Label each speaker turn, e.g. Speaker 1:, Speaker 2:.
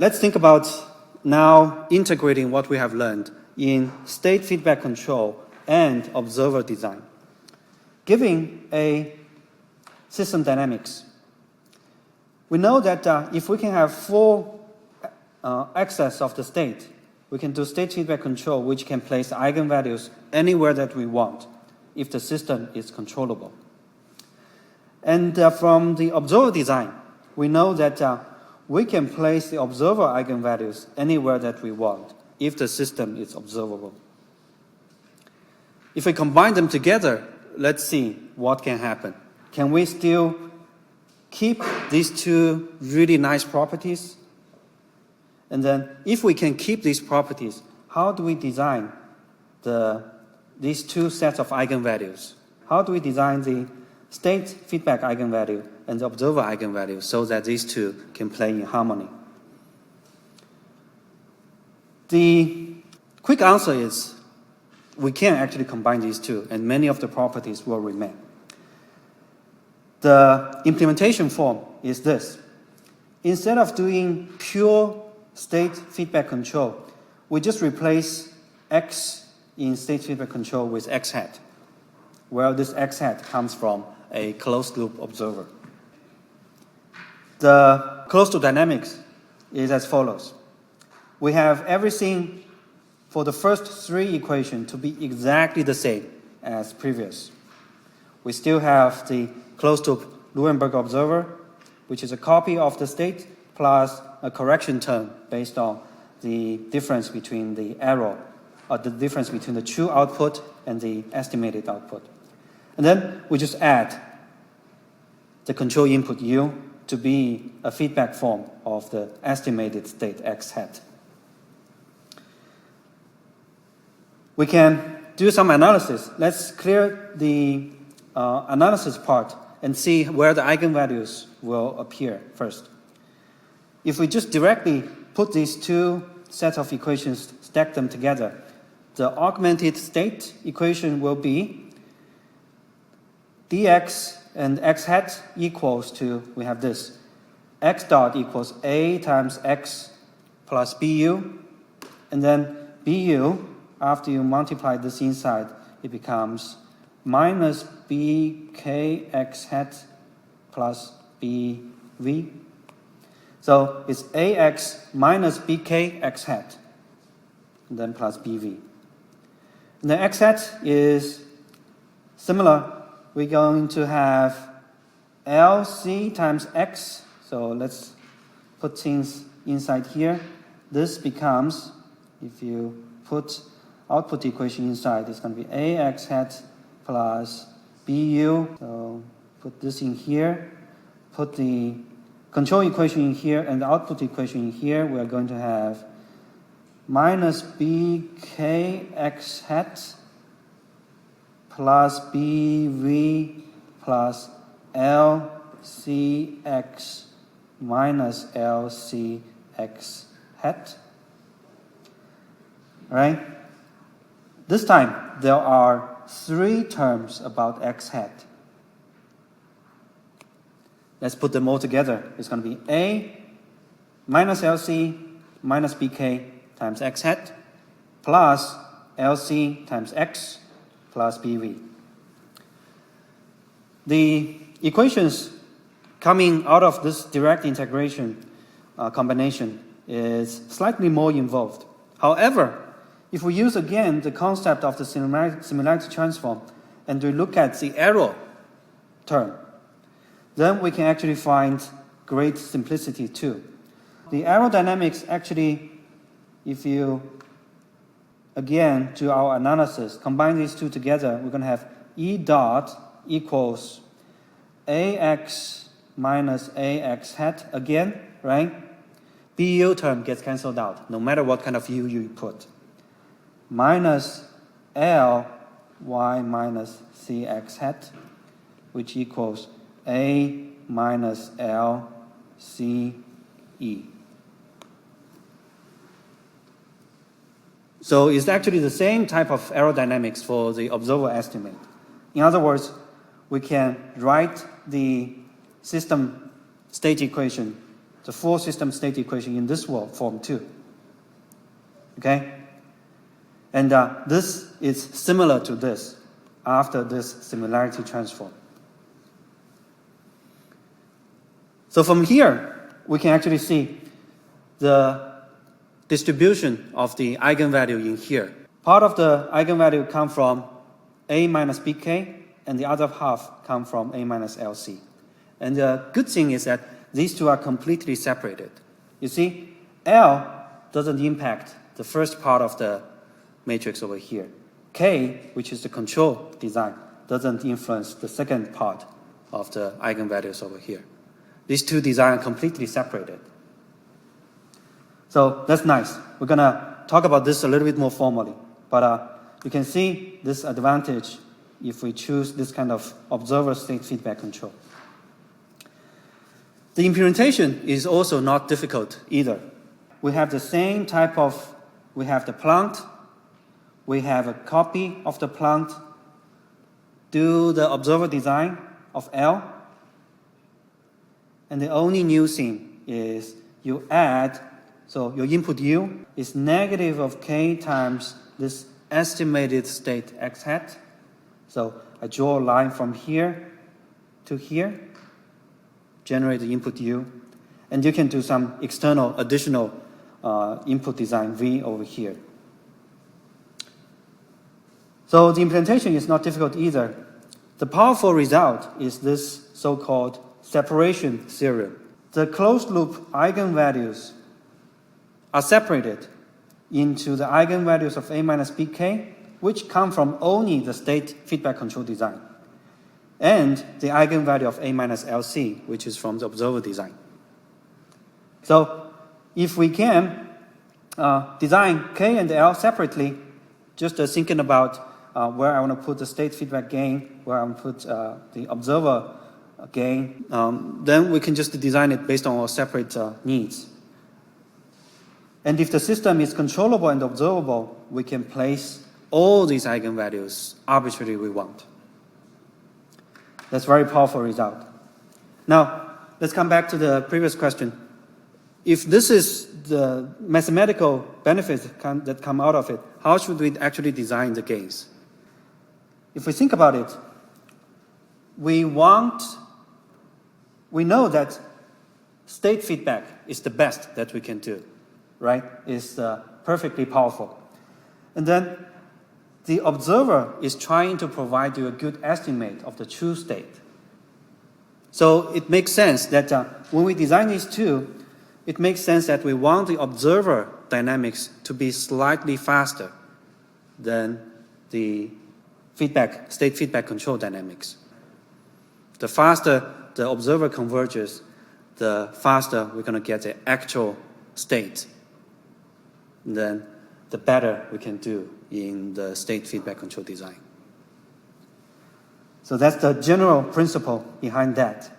Speaker 1: Let's think about now integrating what we have learned in state feedback control and observer design. Given a system dynamics, we know that if we can have full access of the state, we can do state feedback control, which can place eigenvalues anywhere that we want if the system is controllable. And from the observer design, we know that we can place the observer eigenvalues anywhere that we want if the system is observable. If we combine them together, let's see what can happen. Can we still keep these two really nice properties? And then if we can keep these properties, how do we design these two sets of eigenvalues? How do we design the state feedback eigenvalue and the observer eigenvalue so that these two can play in harmony? The quick answer is we can actually combine these two, and many of the properties will remain. The implementation form is this. Instead of doing pure state feedback control, we just replace x in state feedback control with x hat, where this x hat comes from a closed loop observer. The closed loop dynamics is as follows. We have everything for the first three equations to be exactly the same as previous. We still have the closed loop Luenberg observer, which is a copy of the state plus a correction term based on the difference between the error, or the difference between the true output and the estimated output. And then we just add the control input U to be a feedback form of the estimated state x hat. We can do some analysis. Let's clear the analysis part and see where the eigenvalues will appear first. If we just directly put these two sets of equations, stack them together, the augmented state equation will be dx and x hat equals to, we have this, x dot equals a times x plus bu, and then bu, after you multiply this inside, it becomes minus bkx hat plus bv. So it's ax minus bkx hat, and then plus bv. And the x hat is similar. We're going to have lc times x. So let's put things inside here. This becomes, if you put output equation inside, it's going to be ax hat plus bu. So put this in here. Put the control equation in here and the output equation in here. We are going to have minus bkx hat plus bv plus lcx minus lcx hat. All right? This time, there are three terms about x hat. Let's put them all together. It's going to be a minus lc minus bk times x hat plus lc times x plus bv. The equations coming out of this direct integration combination is slightly more involved. However, if we use again the concept of the similarity transform and we look at the error term, then we can actually find great simplicity too. The aerodynamics actually, if you again do our analysis, combine these two together, we're going to have E dot equals AX minus AX hat again, right? BU term gets cancelled out, no matter what kind of U you put. Minus L Y minus CX hat, which equals A minus L C E. So it's actually the same type of aerodynamics for the observer estimate. In other words, we can write the system state equation the full system state equation in this form too. Okay? And this is similar to this after this similarity transform. So from here, we can actually see the distribution of the eigenvalue in here. Part of the eigenvalue come from A minus BK, and the other half come from A minus LC. And the good thing is that these two are completely separated. You see, L doesn't impact the first part of the matrix over here. K, which is the control design, doesn't influence the second part of the eigenvalues over here. These two designs are completely separated. So that's nice. We're going to talk about this a little bit more formally. But you can see this advantage if we choose this kind of observer state feedback control. The implementation is also not difficult either. We have the same type of, we have the plant, we have a copy of the plant, do the observer design of L, and the only new thing is you add, so your input U is negative of K times this estimated state X hat. So I draw a line from here to here, generate the input U, and you can do some external additional input design V over here. So the implementation is not difficult either. The powerful result is this so-called separation theorem. The closed loop eigenvalues are separated into the eigenvalues of A minus BK, which come from only the state feedback control design, and the eigenvalue of A minus LC, which is from the observer design. So if we can design K and L separately, just thinking about where I want to put the state feedback gain, where I want to put the observer gain, then we can just design it based on our separate needs. And if the system is controllable and observable, we can place all these eigenvalues arbitrarily we want. That's a very powerful result. Now, let's come back to the previous question. If this is the mathematical benefits that come out of it, how should we actually design the gains? If we think about it, we know that state feedback is the best that we can do, right? It's perfectly powerful. And then the observer is trying to provide you a good estimate of the true state. So it makes sense that when we design these two, it makes sense that we want the observer dynamics to be slightly faster than the state feedback control dynamics. The faster the observer converges, the faster we're going to get the actual state. And then the better we can do in the state feedback control design. So that's the general principle behind that.